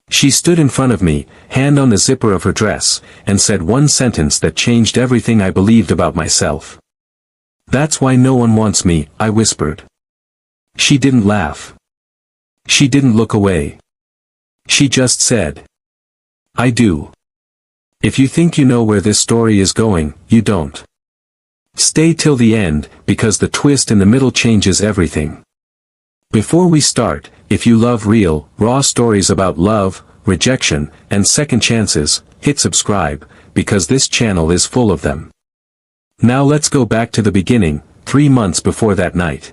She stood in front of me, hand on the zipper of her dress, and said one sentence that changed everything I believed about myself. "That's why no one wants me," I whispered. She didn't laugh. She didn't look away. She just said, "I do. If you think you know where this story is going, you don't. Stay till the end, because the twist in the middle changes everything." Before we start, if you love real, raw stories about love, rejection, and second chances, hit subscribe, because this channel is full of them. Now let's go back to the beginning, 3 months before that night.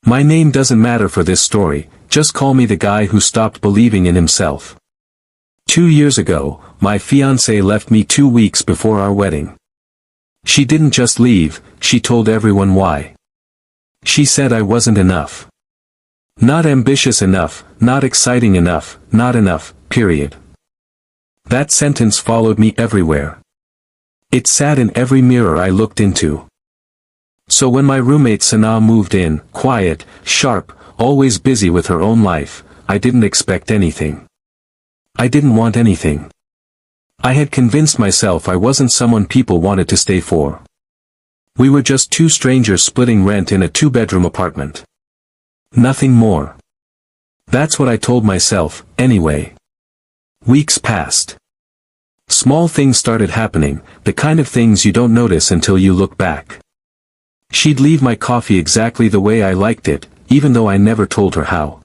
My name doesn't matter for this story, just call me the guy who stopped believing in himself. 2 years ago, my fiancée left me 2 weeks before our wedding. She didn't just leave, she told everyone why. She said I wasn't enough. Not ambitious enough, not exciting enough, not enough, period. That sentence followed me everywhere. It sat in every mirror I looked into. So when my roommate Sana moved in, quiet, sharp, always busy with her own life, I didn't expect anything. I didn't want anything. I had convinced myself I wasn't someone people wanted to stay for. We were just 2 strangers splitting rent in a 2-bedroom apartment. Nothing more. That's what I told myself, anyway. Weeks passed. Small things started happening, the kind of things you don't notice until you look back. She'd leave my coffee exactly the way I liked it, even though I never told her how.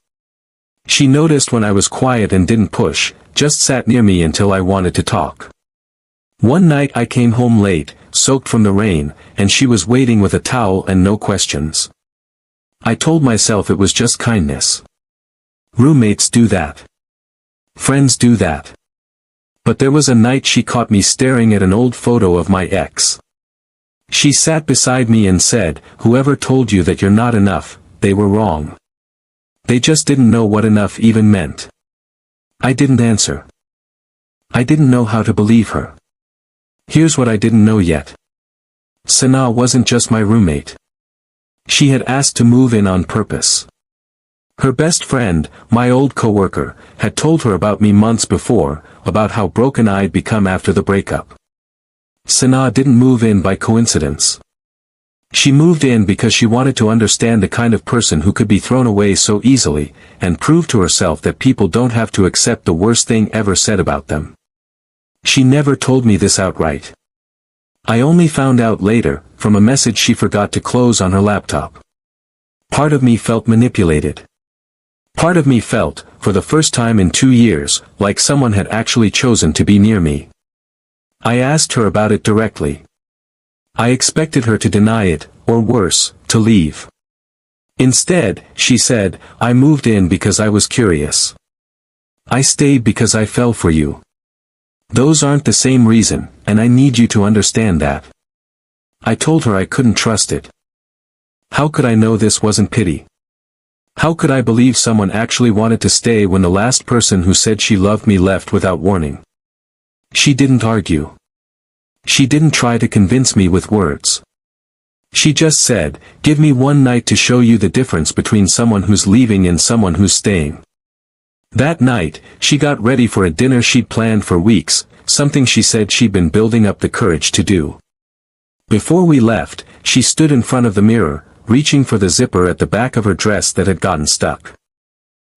She noticed when I was quiet and didn't push, just sat near me until I wanted to talk. One night I came home late, soaked from the rain, and she was waiting with a towel and no questions. I told myself it was just kindness. Roommates do that. Friends do that. But there was a night she caught me staring at an old photo of my ex. She sat beside me and said, "Whoever told you that you're not enough, they were wrong. They just didn't know what enough even meant." I didn't answer. I didn't know how to believe her. Here's what I didn't know yet. Sana wasn't just my roommate. She had asked to move in on purpose. Her best friend, my old coworker, had told her about me months before, about how broken I'd become after the breakup. Sana didn't move in by coincidence. She moved in because she wanted to understand the kind of person who could be thrown away so easily, and prove to herself that people don't have to accept the worst thing ever said about them. She never told me this outright. I only found out later, from a message she forgot to close on her laptop. Part of me felt manipulated. Part of me felt, for the first time in 2 years, like someone had actually chosen to be near me. I asked her about it directly. I expected her to deny it, or worse, to leave. Instead, she said, "I moved in because I was curious. I stayed because I fell for you. Those aren't the same reason, and I need you to understand that." I told her I couldn't trust it. How could I know this wasn't pity? How could I believe someone actually wanted to stay when the last person who said she loved me left without warning? She didn't argue. She didn't try to convince me with words. She just said, "Give me one night to show you the difference between someone who's leaving and someone who's staying." That night, she got ready for a dinner she'd planned for weeks, something she said she'd been building up the courage to do. Before we left, she stood in front of the mirror, reaching for the zipper at the back of her dress that had gotten stuck.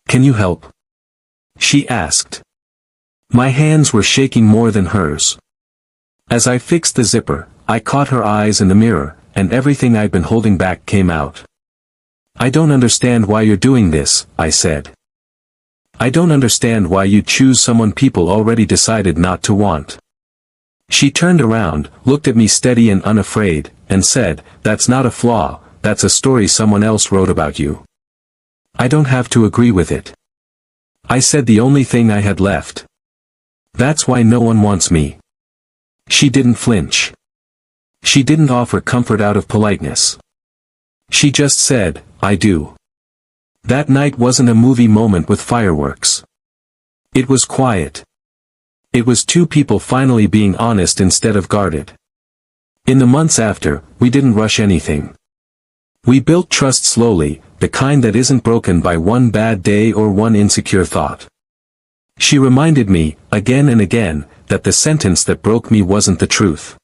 "Can you help?" she asked. My hands were shaking more than hers. As I fixed the zipper, I caught her eyes in the mirror, and everything I'd been holding back came out. "I don't understand why you're doing this," I said. "I don't understand why you choose someone people already decided not to want." She turned around, looked at me steady and unafraid, and said, "That's not a flaw, that's a story someone else wrote about you. I don't have to agree with it." I said the only thing I had left. "That's why no one wants me." She didn't flinch. She didn't offer comfort out of politeness. She just said, "I do." That night wasn't a movie moment with fireworks. It was quiet. It was 2 people finally being honest instead of guarded. In the months after, we didn't rush anything. We built trust slowly, the kind that isn't broken by one bad day or one insecure thought. She reminded me, again and again, that the sentence that broke me wasn't the truth.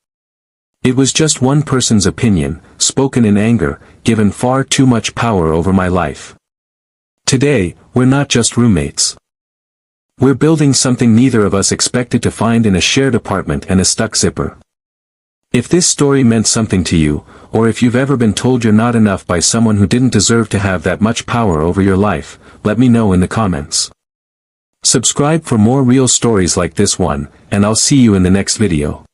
It was just one person's opinion, spoken in anger, given far too much power over my life. Today, we're not just roommates. We're building something neither of us expected to find in a shared apartment and a stuck zipper. If this story meant something to you, or if you've ever been told you're not enough by someone who didn't deserve to have that much power over your life, let me know in the comments. Subscribe for more real stories like this one, and I'll see you in the next video.